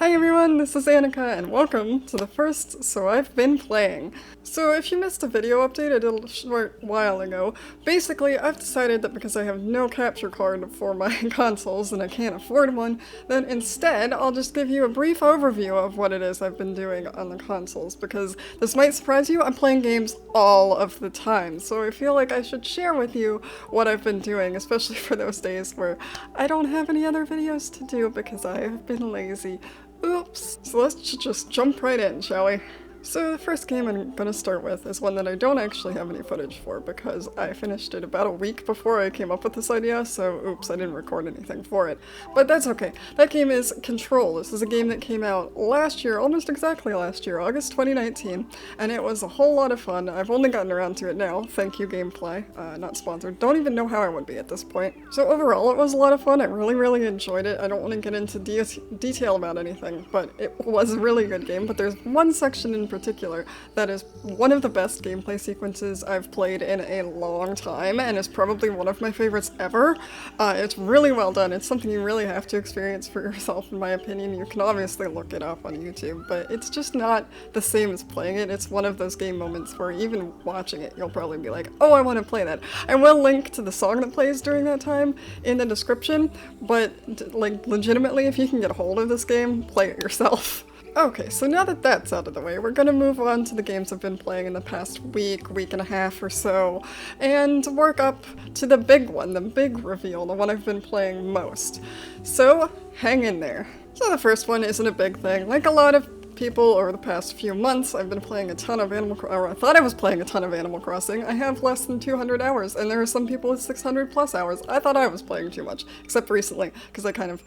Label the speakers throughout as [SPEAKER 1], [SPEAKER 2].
[SPEAKER 1] Hi everyone, this is Annika and welcome to the first So I've Been Playing. So if you missed a video update I did a short while ago, basically I've decided that because I have no capture card for my consoles and I can't afford one, then instead I'll just give you a brief overview of what it is I've been doing on the consoles, because this might surprise you, I'm playing games all of the time, so I feel like I should share with you what I've been doing, especially for those days where I don't have any other videos to do because I have been lazy. Oops. So let's just jump right in, shall we? So the first game I'm gonna start with is one that I don't actually have any footage for because I finished it about a week before I came up with this idea, so oops, I didn't record anything for it. But that's okay. That game is Control. This is a game that came out last year, almost exactly last year, August 2019, and it was a whole lot of fun. I've only gotten around to it now. Thank you, Gameplay. Not sponsored. Don't even know how I would be at this point. So overall, it was a lot of fun. I really enjoyed it. I don't want to get into detail about anything, but it was a really good game. But there's one section in particular that is one of the best gameplay sequences I've played in a long time and is probably one of my favorites ever. It's really well done. It's something you really have to experience for yourself, in my opinion. You can obviously look it up on YouTube, but it's just not the same as playing it. It's one of those game moments where even watching it you'll probably be like, oh, I want to play that. I will link to the song that plays during that time in the description, but like legitimately, if you can get a hold of this game, play it yourself. Okay, so now that that's out of the way, we're gonna move on to the games I've been playing in the past week and a half or so, and work up to the big one, the big reveal, the one I've been playing most. So, hang in there. So the first one isn't a big thing. Like a lot of people over the past few months, I've been playing a ton of I thought I was playing a ton of Animal Crossing. I have less than 200 hours, and there are some people with 600 plus hours. I thought I was playing too much, except recently, because I kind of,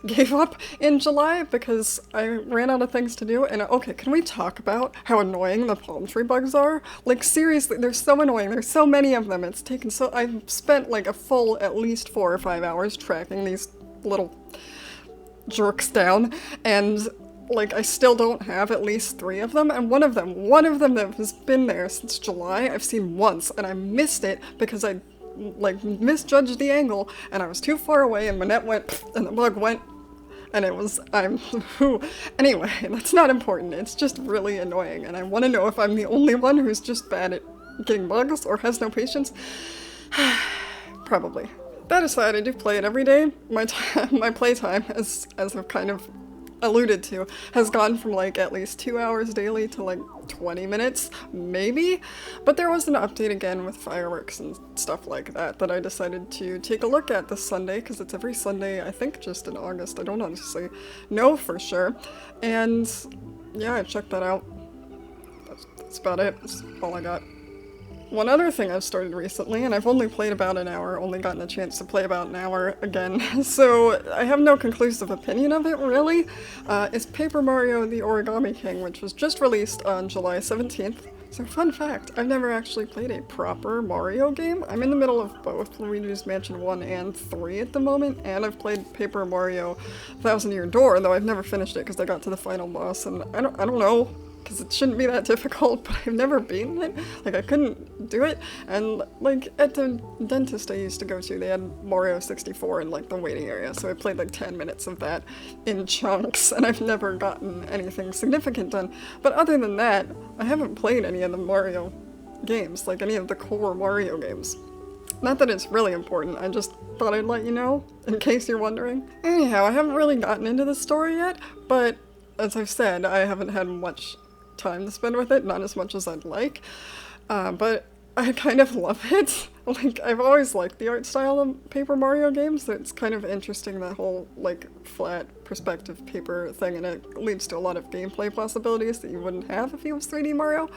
[SPEAKER 1] gave up in July because I ran out of things to do. And okay, can we talk about how annoying the palm tree bugs are? Like seriously, they're so annoying. There's so many of them. It's taken I've spent like a full at least 4 or 5 hours tracking these little jerks down, and like, I still don't have at least 3 of them, and one of them that has been there since July, I've seen once, and I missed it because I, like, misjudged the angle, and I was too far away, and my net went, and the bug went, and it was, anyway, that's not important, it's just really annoying, and I want to know if I'm the only one who's just bad at getting bugs, or has no patience. Probably. That aside, I do play it every day. My playtime, as I've kind of alluded to, has gone from like at least 2 hours daily to like 20 minutes, maybe? But there was an update again with fireworks and stuff like that I decided to take a look at this Sunday, because it's every Sunday, I think just in August, I don't honestly know for sure. And yeah, I checked that out. That's about it. That's all I got. One other thing I've started recently, and I've only played about an hour, only gotten a chance to play about an hour again, so I have no conclusive opinion of it, really, is Paper Mario The Origami King, which was just released on July 17th. So fun fact, I've never actually played a proper Mario game. I'm in the middle of both Luigi's Mansion 1 and 3 at the moment, and I've played Paper Mario Thousand Year Door, though I've never finished it because I got to the final boss, and I don't know, because it shouldn't be that difficult, but I've never beaten it. Like, I couldn't do it, and like, at the dentist I used to go to, they had Mario 64 in like the waiting area, so I played like 10 minutes of that in chunks, and I've never gotten anything significant done. But other than that, I haven't played any of the Mario games, like any of the core Mario games. Not that it's really important, I just thought I'd let you know, in case you're wondering. Anyhow, I haven't really gotten into the story yet, but as I've said, I haven't had much time to spend with it, not as much as I'd like, but I kind of love it. Like, I've always liked the art style of Paper Mario games, so it's kind of interesting, that whole, like, flat perspective paper thing, and it leads to a lot of gameplay possibilities that you wouldn't have if it was 3D Mario.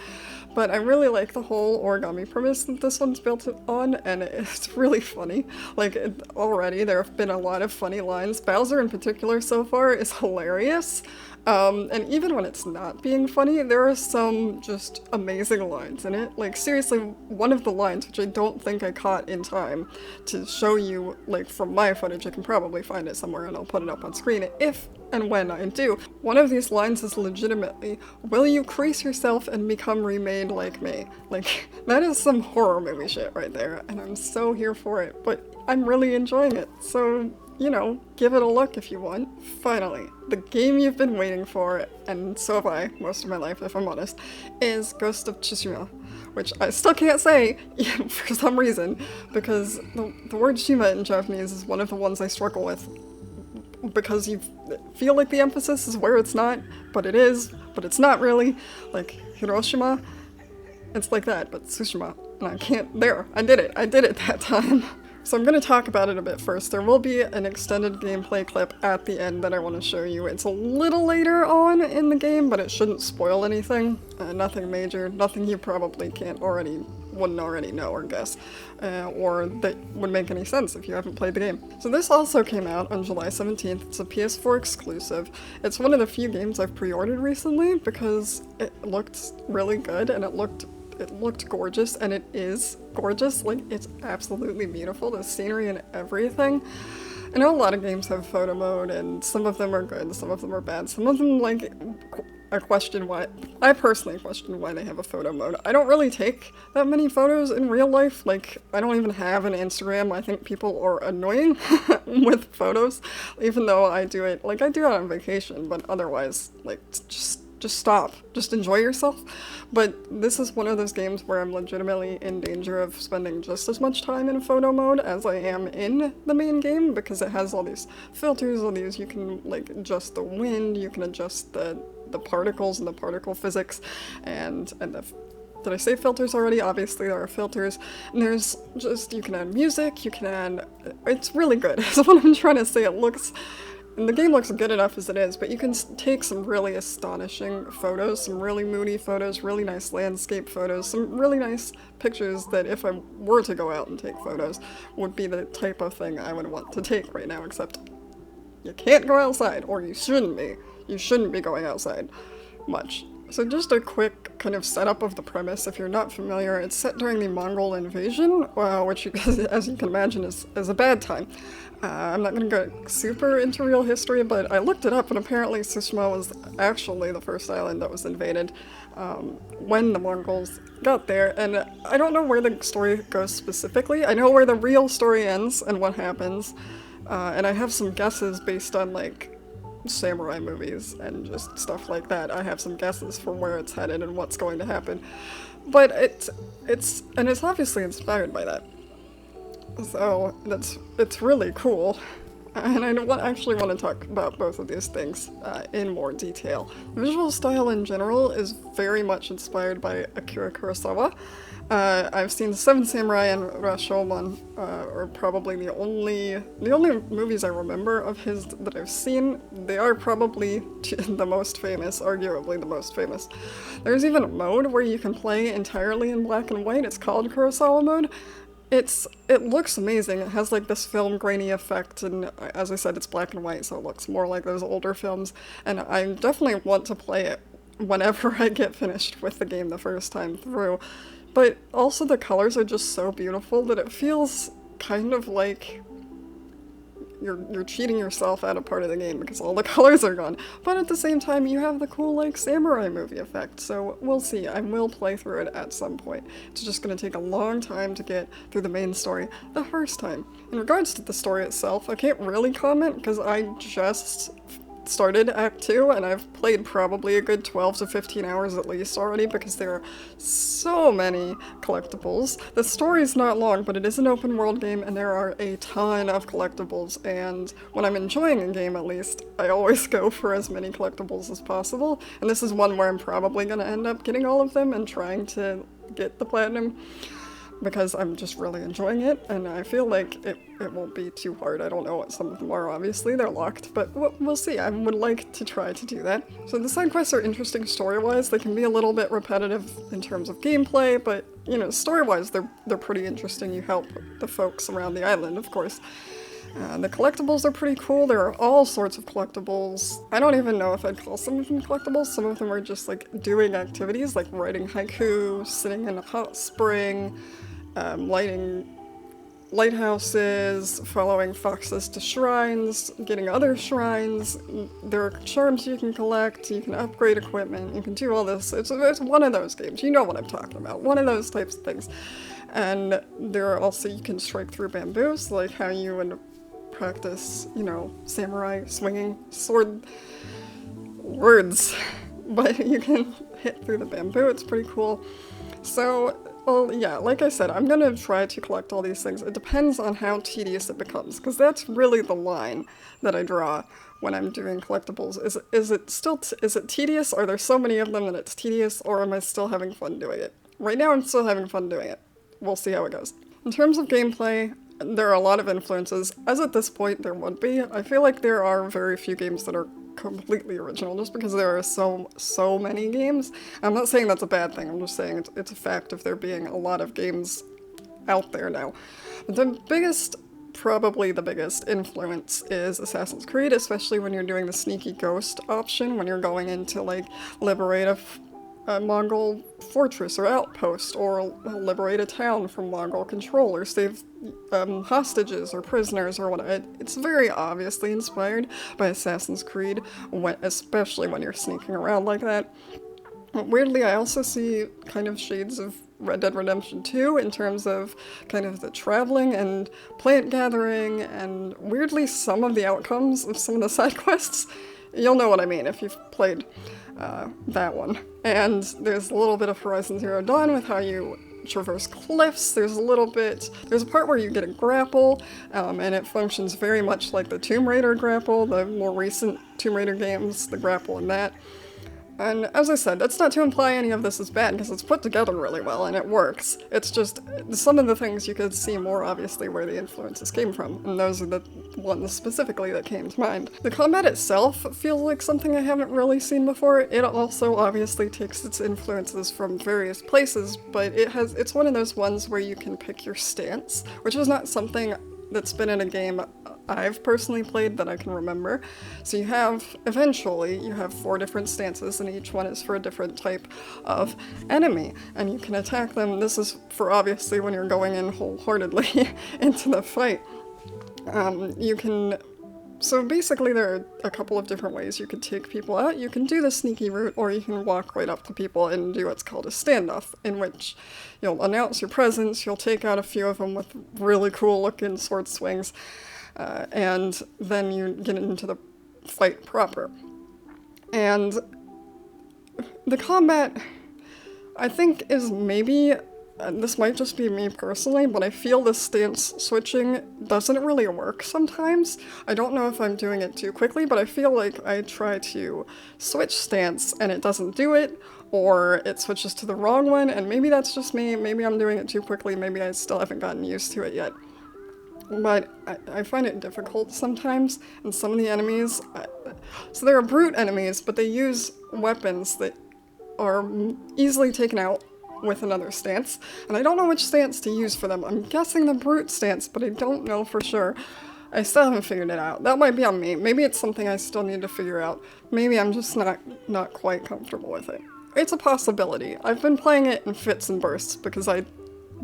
[SPEAKER 1] But I really like the whole origami premise that this one's built on, and it's really funny. Like, already there have been a lot of funny lines. Bowser in particular so far is hilarious. And even when it's not being funny, there are some just amazing lines in it. Like, seriously, one of the lines, which I don't think I caught in time to show you, like, from my footage, I can probably find it somewhere and I'll put it up on screen if and when I do. One of these lines is legitimately, "Will you crease yourself and become remade like me?" Like, that is some horror movie shit right there, and I'm so here for it, but I'm really enjoying it, so you know, give it a look if you want. Finally, the game you've been waiting for, and so have I, most of my life if I'm honest, is Ghost of Tsushima, which I still can't say for some reason, because the word Shima in Japanese is one of the ones I struggle with, because you feel like the emphasis is where it's not, but it is, but it's not really. Like Hiroshima, it's like that, but Tsushima, and I can't, there, I did it that time. So I'm going to talk about it a bit first. There will be an extended gameplay clip at the end that I want to show you. It's a little later on in the game, but it shouldn't spoil anything. Nothing major, nothing you probably wouldn't already know or guess, or that would make any sense if you haven't played the game. So this also came out on July 17th. It's a PS4 exclusive. It's one of the few games I've pre-ordered recently because it looked really good and it looked gorgeous, and it is gorgeous. Like, it's absolutely beautiful, the scenery and everything. I know a lot of games have photo mode, and some of them are good, some of them are bad. Some of them, like, I personally question why they have a photo mode. I don't really take that many photos in real life. Like, I don't even have an Instagram. I think people are annoying with photos, even though I do it on vacation, but otherwise, like, just stop. Just enjoy yourself. But this is one of those games where I'm legitimately in danger of spending just as much time in photo mode as I am in the main game, because it has all these filters, all these, you can like adjust the wind, you can adjust the particles and the particle physics, and did I say filters already? Obviously there are filters, and there's just, you can add music, it's really good, is what I'm trying to say. And the game looks good enough as it is, but you can take some really astonishing photos, some really moody photos, really nice landscape photos, some really nice pictures that if I were to go out and take photos would be the type of thing I would want to take right now, except you can't go outside, or you shouldn't be. You shouldn't be going outside much. So just a quick kind of setup of the premise, if you're not familiar. It's set during the Mongol invasion, which, as you can imagine, is a bad time. I'm not going to go super into real history, but I looked it up, and apparently Tsushima was actually the first island that was invaded when the Mongols got there, and I don't know where the story goes specifically. I know where the real story ends and what happens, and I have some guesses based on, like, samurai movies and just stuff like that. I have some guesses for where it's headed and what's going to happen, but it's obviously inspired by that. So it's really cool, and I actually want to talk about both of these things in more detail. The visual style in general is very much inspired by Akira Kurosawa. I've seen Seven Samurai and Rashomon, are probably the only movies I remember of his that I've seen. They are probably the most famous, arguably the most famous. There's even a mode where you can play entirely in black and white. It's called Kurosawa mode. It looks amazing. It has like this film grainy effect, and as I said, it's black and white, so it looks more like those older films, and I definitely want to play it whenever I get finished with the game the first time through. But also the colors are just so beautiful that it feels kind of like you're cheating yourself out of part of the game because all the colors are gone. But at the same time, you have the cool, like, samurai movie effect, so we'll see. I will play through it at some point. It's just gonna take a long time to get through the main story the first time. In regards to the story itself, I can't really comment because I just started Act 2, and I've played probably a good 12 to 15 hours at least already because there are so many collectibles. The story's not long, but it is an open world game, and there are a ton of collectibles, and when I'm enjoying a game at least, I always go for as many collectibles as possible, and this is one where I'm probably gonna end up getting all of them and trying to get the platinum, because I'm just really enjoying it, and I feel like it won't be too hard. I don't know what some of them are, obviously, they're locked, but we'll see. I would like to try to do that. So the side quests are interesting story-wise. They can be a little bit repetitive in terms of gameplay, but, you know, story-wise, they're pretty interesting. You help the folks around the island, of course. The collectibles are pretty cool. There are all sorts of collectibles. I don't even know if I'd call some of them collectibles. Some of them are just, like, doing activities, like writing haiku, sitting in a hot spring, lighting lighthouses, following foxes to shrines, getting other shrines. There are charms you can collect, you can upgrade equipment, you can do all this. It's one of those games. You know what I'm talking about. One of those types of things. And there are also, you can strike through bamboos, like how you would practice, you know, samurai swinging sword words, but you can hit through the bamboo. It's pretty cool. So, well, yeah, like I said, I'm gonna try to collect all these things. It depends on how tedious it becomes, because that's really the line that I draw when I'm doing collectibles. Is it still, is it tedious? Are there so many of them that it's tedious, or am I still having fun doing it? Right now I'm still having fun doing it. We'll see how it goes. In terms of gameplay, there are a lot of influences, as at this point there would be. I feel like there are very few games that are completely original, just because there are so many games. I'm not saying that's a bad thing, I'm just saying it's a fact of there being a lot of games out there now. The biggest, probably the biggest influence is Assassin's Creed, especially when you're doing the sneaky ghost option, when you're going in to like liberate a Mongol fortress or outpost, or liberate a town from Mongol control, or save hostages or prisoners or whatnot. It's very obviously inspired by Assassin's Creed, especially when you're sneaking around like that. Weirdly, I also see kind of shades of Red Dead Redemption 2 in terms of kind of the traveling and plant gathering, and weirdly some of the outcomes of some of the side quests. You'll know what I mean if you've played that one. And there's a little bit of Horizon Zero Dawn with how you traverse cliffs. There's a part where you get a grapple, and it functions very much like the Tomb Raider grapple, the more recent Tomb Raider games, the grapple in that. And as I said, that's not to imply any of this is bad, because it's put together really well and it works. It's just some of the things you could see more obviously where the influences came from, and those are the ones specifically that came to mind. The combat itself feels like something I haven't really seen before. It also obviously takes its influences from various places, but it's one of those ones where you can pick your stance, which is not something that's been in a game I've personally played that I can remember. So eventually you have 4 different stances, and each one is for a different type of enemy, and you can attack them. This is for obviously when you're going in wholeheartedly into the fight. So basically there are a couple of different ways you could take people out. You can do the sneaky route, or you can walk right up to people and do what's called a standoff, in which you'll announce your presence, you'll take out a few of them with really cool looking sword swings, and then you get into the fight proper. And the combat, I think, is maybe, this might just be me personally, but I feel the stance switching doesn't really work sometimes. I don't know if I'm doing it too quickly, but I feel like I try to switch stance and it doesn't do it, or it switches to the wrong one, and maybe that's just me, maybe I'm doing it too quickly, maybe I still haven't gotten used to it yet. But I find it difficult sometimes, and some of the enemies, so there are brute enemies, but they use weapons that are easily taken out with another stance, and I don't know which stance to use for them. I'm guessing the brute stance, but I don't know for sure. I still haven't figured it out. That might be on me. Maybe it's something I still need to figure out. Maybe I'm just not quite comfortable with it. It's a possibility. I've been playing it in fits and bursts because I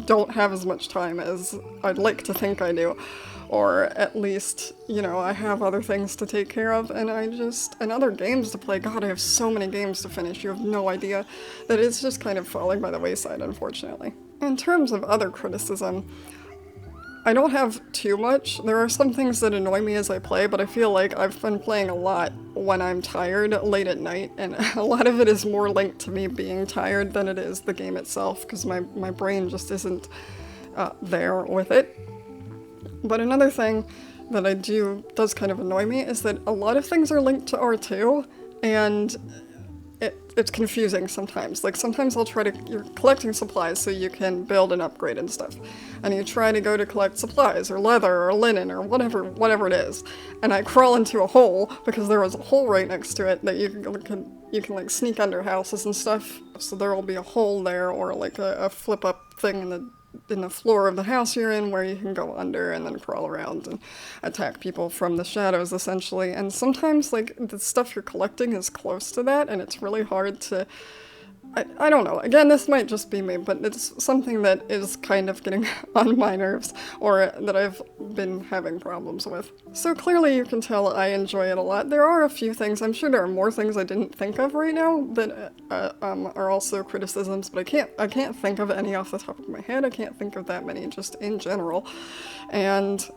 [SPEAKER 1] don't have as much time as I'd like to think I do. Or at least, you know, I have other things to take care of, and and other games to play. God, I have so many games to finish, you have no idea. That it's just kind of falling by the wayside, unfortunately. In terms of other criticism, I don't have too much. There are some things that annoy me as I play, but I feel like I've been playing a lot when I'm tired late at night, and a lot of it is more linked to me being tired than it is the game itself, because my brain just isn't there with it. But another thing that does kind of annoy me is that a lot of things are linked to R2, and it's confusing sometimes. Like, sometimes you're collecting supplies so you can build and upgrade and stuff, and you try to go to collect supplies, or leather, or linen, or whatever it is, and I crawl into a hole, because there was a hole right next to it that you can like sneak under houses and stuff, so there will be a hole there, or like a flip-up thing in the floor of the house you're in where you can go under and then crawl around and attack people from the shadows, essentially. And sometimes, like, the stuff you're collecting is close to that, and it's really hard to... I don't know. Again, this might just be me, but it's something that is kind of getting on my nerves, or that I've been having problems with. So clearly you can tell I enjoy it a lot. There are a few things, I'm sure there are more things I didn't think of right now that are also criticisms, but I can't think of any off the top of my head. I can't think of that many just in general. And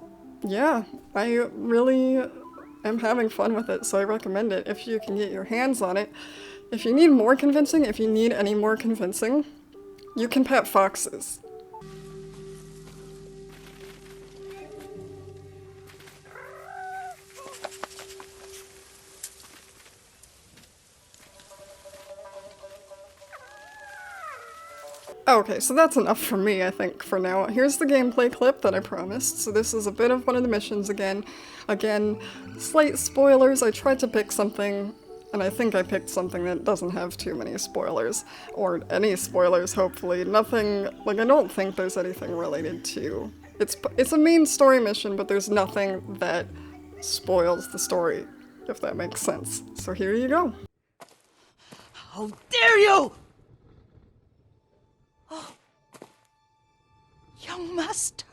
[SPEAKER 1] yeah, I really am having fun with it, so I recommend it if you can get your hands on it. If you need more convincing, if you need any more convincing, you can pet foxes. Okay, so that's enough for me, I think, for now. Here's the gameplay clip that I promised. So this is a bit of one of the missions again. Again, slight spoilers. I tried to pick something, and I think I picked something that doesn't have too many spoilers. Or any spoilers, hopefully. Nothing, like, I don't think there's anything related to... It's a main story mission, but there's nothing that spoils the story, if that makes sense. So here you go.
[SPEAKER 2] How dare you! Oh, young master.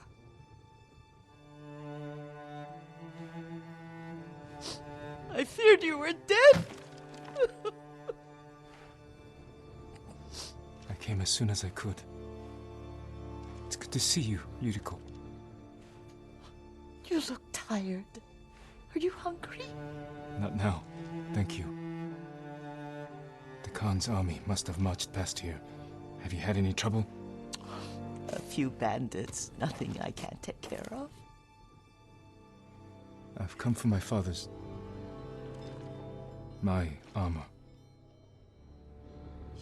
[SPEAKER 2] I feared you were dead.
[SPEAKER 3] I came as soon as I could. It's good to see you, Yuriko.
[SPEAKER 2] You look tired. Are you hungry?
[SPEAKER 3] Not now, thank you. The Khan's army must have marched past here. Have you had any trouble?
[SPEAKER 2] A few bandits. Nothing I can't take care of.
[SPEAKER 3] I've come for my father's... my armor.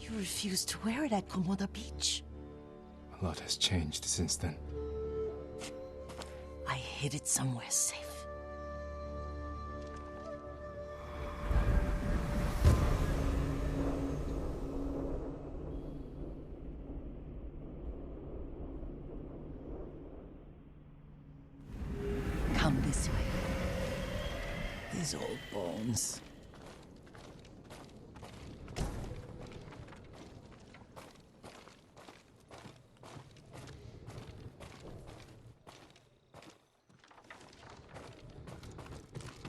[SPEAKER 2] You refused to wear it at Komoda Beach.
[SPEAKER 3] A lot has changed since then.
[SPEAKER 2] I hid it somewhere safe. Come this way. These old bones.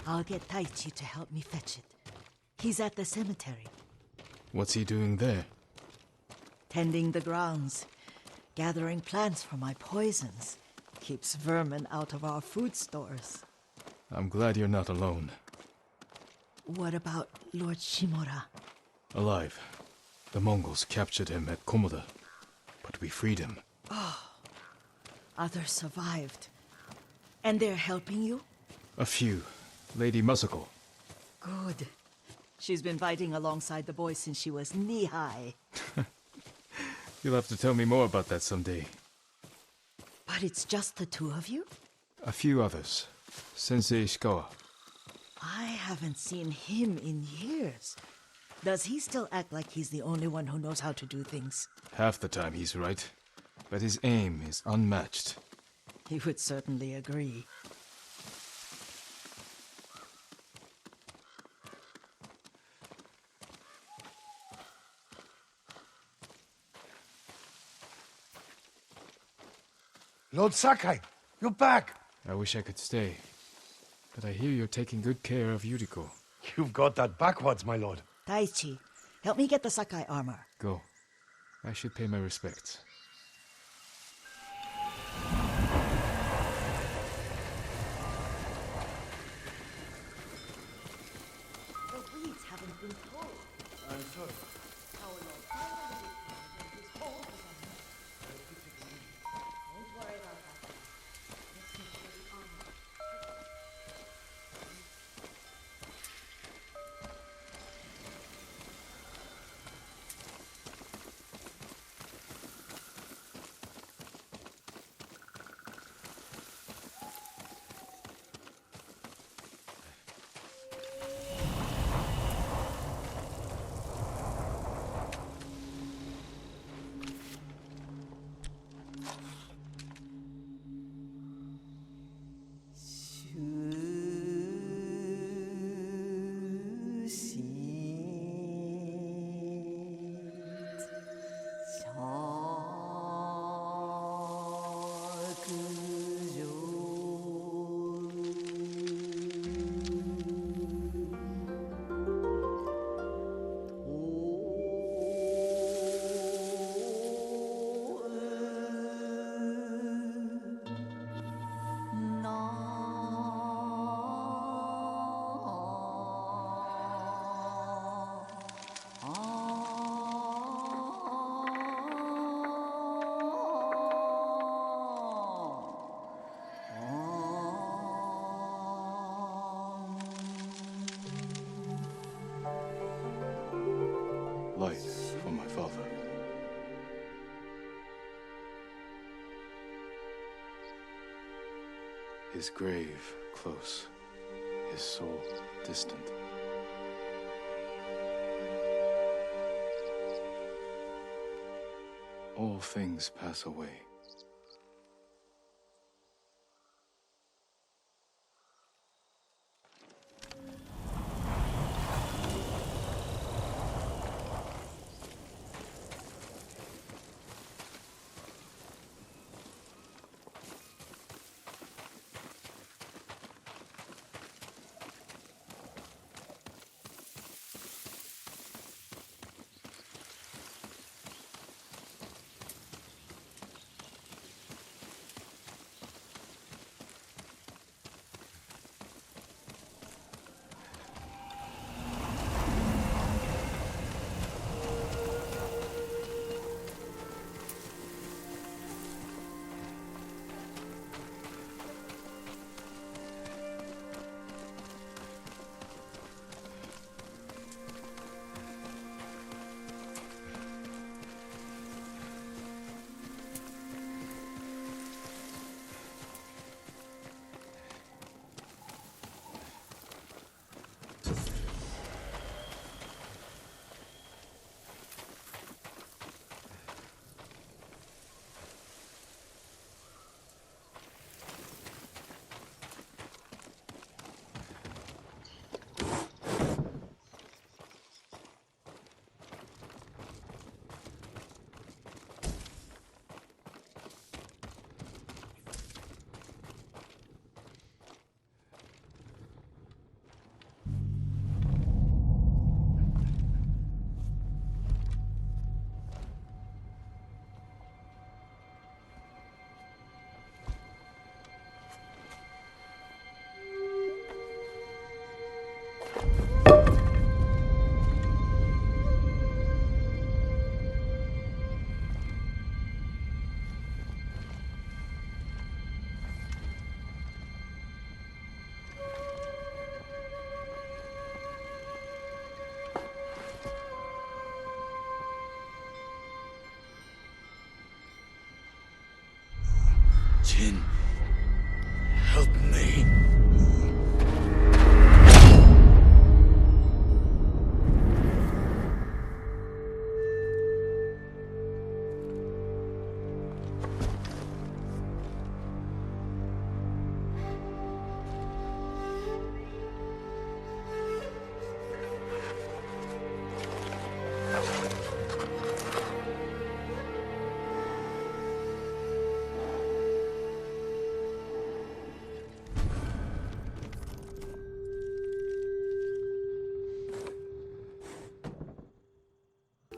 [SPEAKER 2] I'll get Taichi to help me fetch it. He's at the cemetery.
[SPEAKER 3] What's he doing there?
[SPEAKER 2] Tending the grounds. Gathering plants for my poisons. Keeps vermin out of our food stores.
[SPEAKER 3] I'm glad you're not alone.
[SPEAKER 2] What about Lord Shimura?
[SPEAKER 3] Alive. The Mongols captured him at Komoda, but we freed him.
[SPEAKER 2] Others survived. And they're helping you?
[SPEAKER 3] A few. Lady Masako.
[SPEAKER 2] Good. She's been fighting alongside the boys since she was knee-high.
[SPEAKER 3] You'll have to tell me more about that someday.
[SPEAKER 2] But it's just the two of you?
[SPEAKER 3] A few others. Sensei Ishikawa.
[SPEAKER 2] I haven't seen him in years. Does he still act like he's the only one who knows how to do things?
[SPEAKER 3] Half the time he's right, but his aim is unmatched.
[SPEAKER 2] He would certainly agree.
[SPEAKER 4] Lord Sakai, you're back!
[SPEAKER 3] I wish I could stay, but I hear you're taking good care of Yuriko.
[SPEAKER 4] You've got that backwards, my lord.
[SPEAKER 2] Taichi, help me get the Sakai armor.
[SPEAKER 3] Go. I should pay my respects.
[SPEAKER 2] The weeds haven't been pulled.
[SPEAKER 4] I'm sorry.
[SPEAKER 2] Our Lord Sakai did his whole design. Don't worry about that. Let's make sure the armor.
[SPEAKER 3] light for my father. His grave close, his soul distant. All things pass away.
[SPEAKER 4] Jin, help me.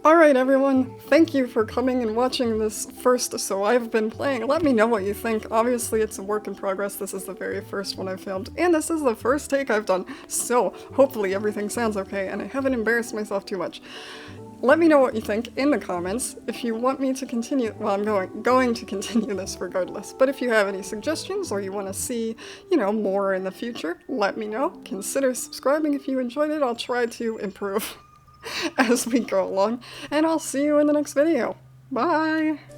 [SPEAKER 1] Alright everyone, thank you for coming and watching this first So I've Been Playing. Let me know what you think. Obviously it's a work in progress, this is the very first one I filmed, and this is the first take I've done, so hopefully everything sounds okay and I haven't embarrassed myself too much. Let me know what you think in the comments. If you want me to continue, well, I'm going to continue this regardless, but if you have any suggestions or you want to see, you know, more in the future, let me know. Consider subscribing if you enjoyed it. I'll try to improve as we go along, and I'll see you in the next video. Bye!